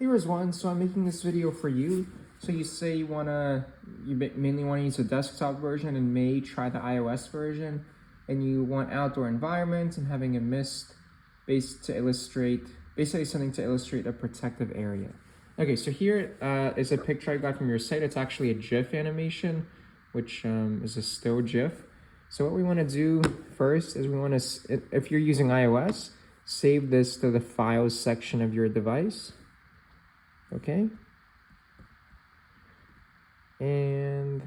Here is one. So I'm making this video for you. So you say you mainly want to use the desktop version and may try the iOS version, and you want outdoor environments and having a mist basically something to illustrate a protective area. Okay, so here is a picture I got from your site. It's actually a GIF animation, which is a still GIF. So what we want to do first is we want to, if you're using iOS, save this to the files section of your device. Okay. And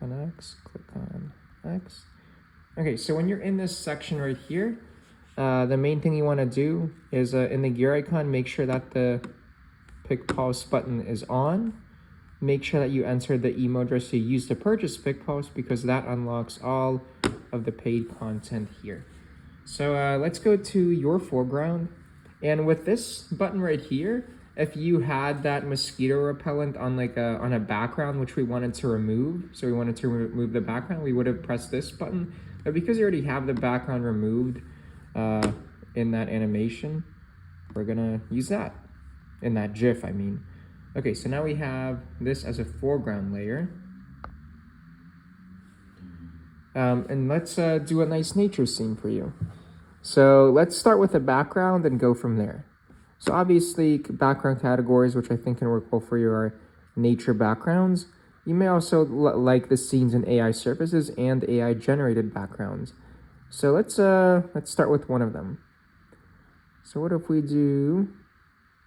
on X, click on X. Okay, so when you're in this section right here, the main thing you want to do is in the gear icon, make sure that the PicPulse button is on. Make sure that you enter the email address you used to purchase PicPulse, because that unlocks all of the paid content here. So let's go to your foreground. And with this button right here, if you had that mosquito repellent on on a background, which we wanted to remove, so we wanted to remove the background, we would have pressed this button. But because you already have the background removed in that animation, we're gonna use that, in that GIF, I mean. Okay, so now we have this as a foreground layer. And let's do a nice nature scene for you. So let's start with the background and go from there. So obviously background categories, which I think can work well for you, are nature backgrounds. You may also like the scenes in AI surfaces and AI generated backgrounds. So let's start with one of them. So what if we do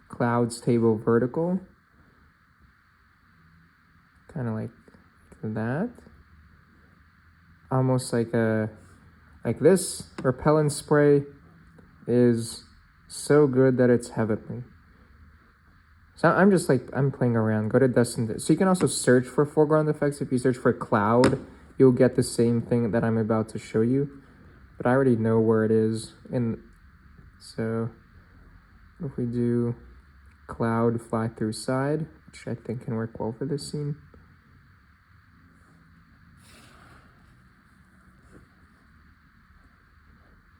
clouds table vertical? Kind of like that. Almost like this. Repellent spray is so good that it's heavenly. So I'm playing around. Go to Dustin. So you can also search for foreground effects. If you search for cloud, you'll get the same thing that I'm about to show you. But I already know where it is. And so if we do cloud fly through side, which I think can work well for this scene.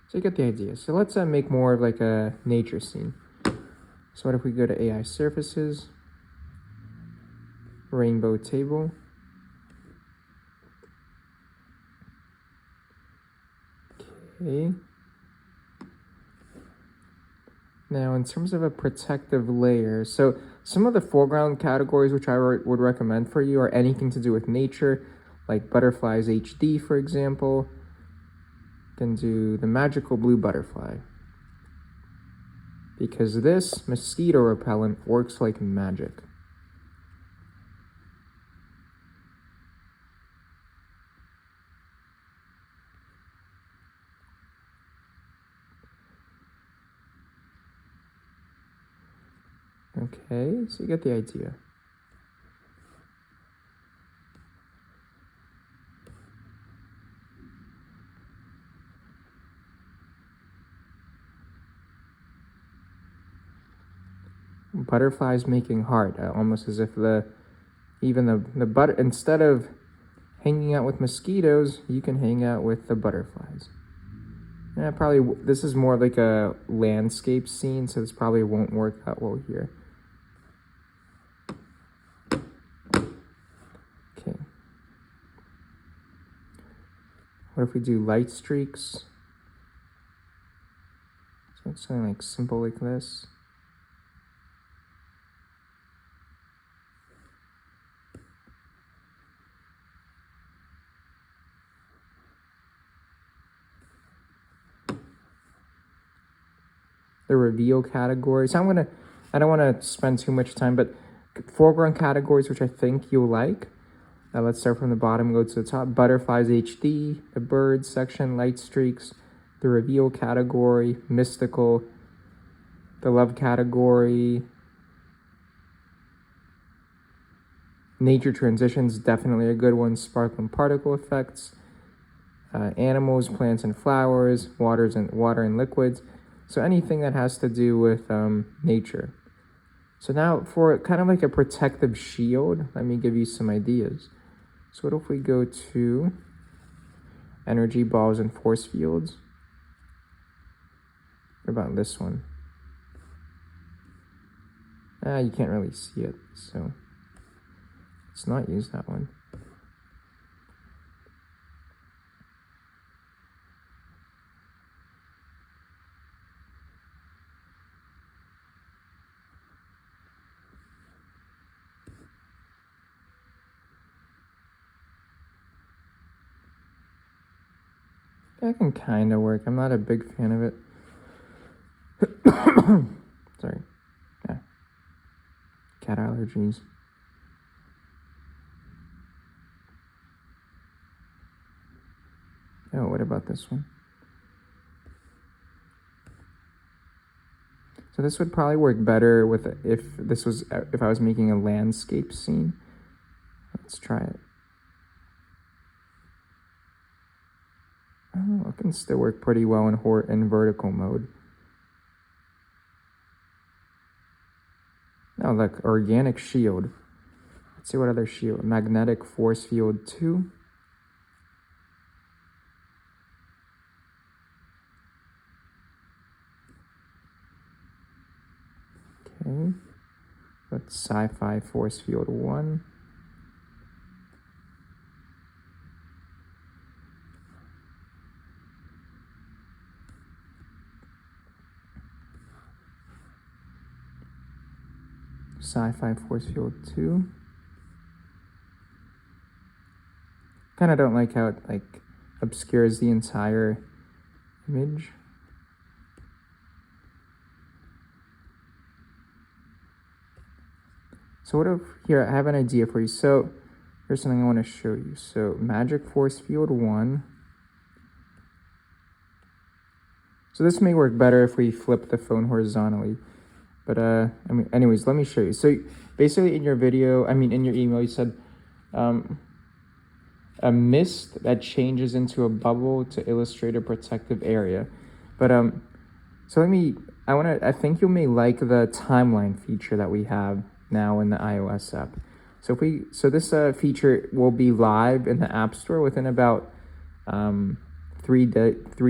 So you get the idea. So let's make more of like a nature scene. So what if we go to AI surfaces, rainbow table. Okay. Now in terms of a protective layer, so some of the foreground categories which I would recommend for you are anything to do with nature, like butterflies HD, for example. You can do the magical blue butterfly, because this mosquito repellent works like magic. Okay, so you get the idea. Butterflies making heart, almost as if the butter, instead of hanging out with mosquitoes, you can hang out with the butterflies. Yeah, probably this is more like a landscape scene, so this probably won't work out well here. Okay. What if we do light streaks? So it's something like simple like this. The reveal category. So I don't want to spend too much time, but foreground categories, which I think you'll like. Let's start from the bottom, go to the top. Butterflies HD, the birds section, light streaks, the reveal category, mystical, the love category, nature transitions, definitely a good one. Sparkling particle effects, animals, plants and flowers, water and liquids. So anything that has to do with nature. So now for kind of like a protective shield, let me give you some ideas. So what if we go to energy balls and force fields? What about this one? You can't really see it, so let's not use that one. That can kind of work. I'm not a big fan of it. Sorry. Yeah. Cat allergies. Oh, what about this one? So this would probably work better with if I was making a landscape scene. Let's try it. Oh, it can still work pretty well in vertical mode. Oh, look, organic shield. Let's see what other shield. Magnetic force field 2. Okay. That's sci-fi force field 1. Sci-fi force field 2. Kind of don't like how it obscures the entire image. So what if, here, I have an idea for you. So here's something I want to show you. So magic force field 1. So this may work better if we flip the phone horizontally. But anyways, let me show you. So basically in your video, in your email, you said a mist that changes into a bubble to illustrate a protective area. But so I think you may like the timeline feature that we have now in the iOS app. So this feature will be live in the App Store within about 3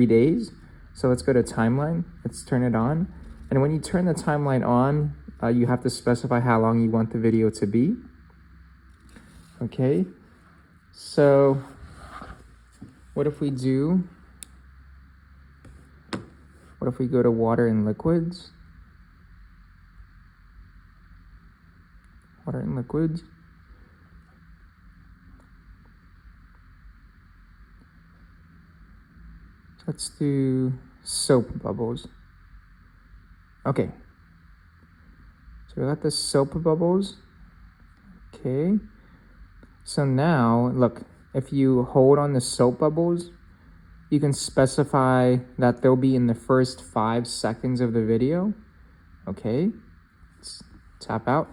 days. So let's go to timeline. Let's turn it on. And when you turn the timeline on, you have to specify how long you want the video to be. Okay. So what if we go to water and liquids? Water and liquids. Let's do soap bubbles. Okay. So we got the soap bubbles. Okay. So now, look, if you hold on the soap bubbles, you can specify that they'll be in the first 5 seconds of the video. Okay. Let's tap out.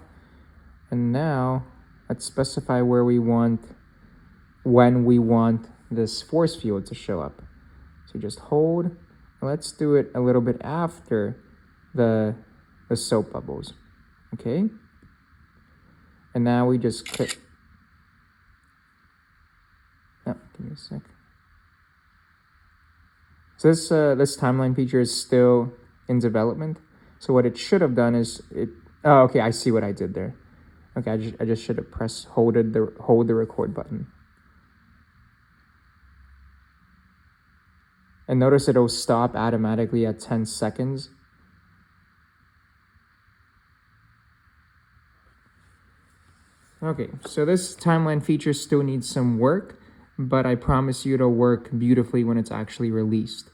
And now, let's specify when we want this force field to show up. So just hold. Let's do it a little bit after the soap bubbles. Okay. And now we just click. Oh, give me a sec. So this timeline feature is still in development. So what it should have done is oh, okay, I see what I did there. Okay, I just should have hold the record button. And notice it'll stop automatically at 10 seconds. Okay, so this timeline feature still needs some work, but I promise you it'll work beautifully when it's actually released.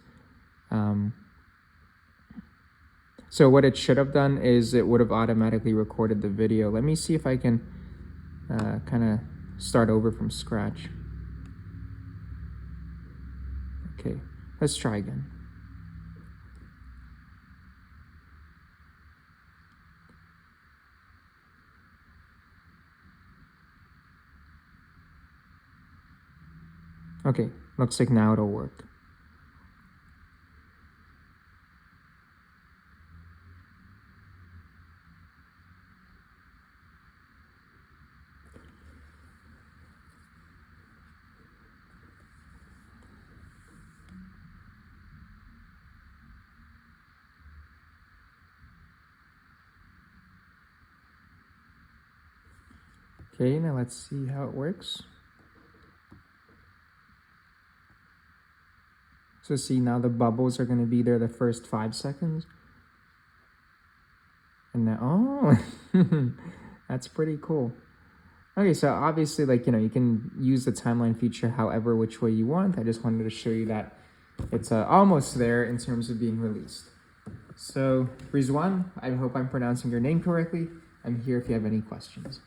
So what it should have done is it would have automatically recorded the video. Let me see if I can kind of start over from scratch. Okay, let's try again. Okay, looks like now it'll work. Okay, now let's see how it works. So see, now the bubbles are going to be there the first 5 seconds. And now, oh, that's pretty cool. Okay, so obviously, like, you can use the timeline feature however which way you want. I just wanted to show you that it's almost there in terms of being released. So, Rizwan, I hope I'm pronouncing your name correctly. I'm here if you have any questions.